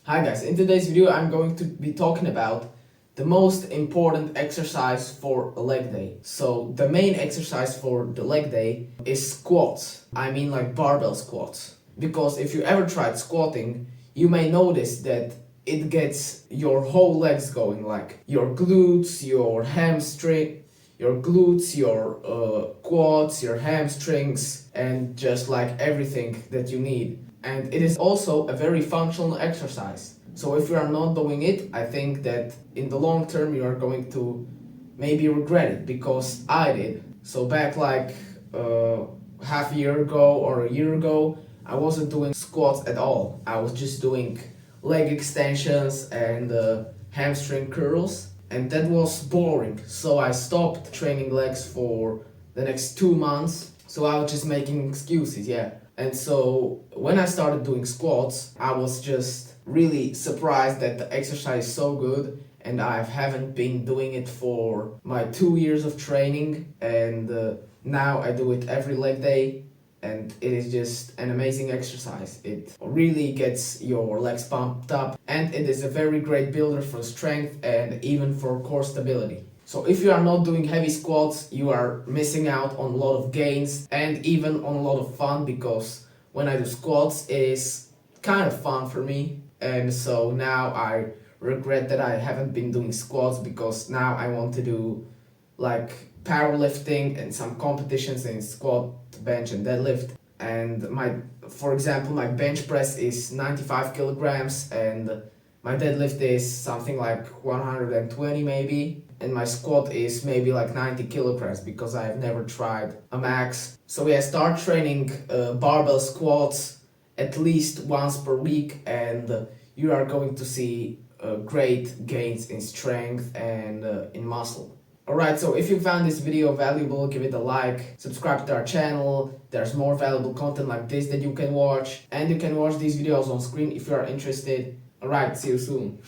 Hi guys, in today's video I'm going to be talking about the most important exercise for a leg day. So the main exercise for the leg day is squats. I mean like barbell squats. Because if you ever tried squatting, you may notice that it gets your whole legs going, like your glutes, your hamstring, your glutes, your quads, your hamstrings, and just like everything that you need. And it is also a very functional exercise. So if you are not doing it, I think that in the long term you are going to maybe regret it, because I did. So back like half a year ago or a year ago, I wasn't doing squats at all. I was just doing leg extensions and hamstring curls, and that was boring. So I stopped training legs for the next 2 months. So I was just making excuses, yeah. And so when I started doing squats, I was just really surprised that the exercise is so good, and I haven't been doing it for my 2 years of training, and now I do it every leg day, and it is just an amazing exercise. It really gets your legs pumped up, and it is a very great builder for strength and even for core stability. So if you are not doing heavy squats, you are missing out on a lot of gains and even on a lot of fun, because when I do squats, it is kind of fun for me. And so now I regret that I haven't been doing squats, because now I want to do like powerlifting and some competitions in squat, bench and deadlift. And for example, my bench press is 95 kilograms and my deadlift is something like 120 maybe, and my squat is maybe like 90 kilograms, because I have never tried a max. So yeah, start training barbell squats at least once per week, and you are going to see great gains in strength and in muscle. Alright, so if you found this video valuable, give it a like, subscribe to our channel. There's more valuable content like this that you can watch, and you can watch these videos on screen if you are interested. Alright, see you soon.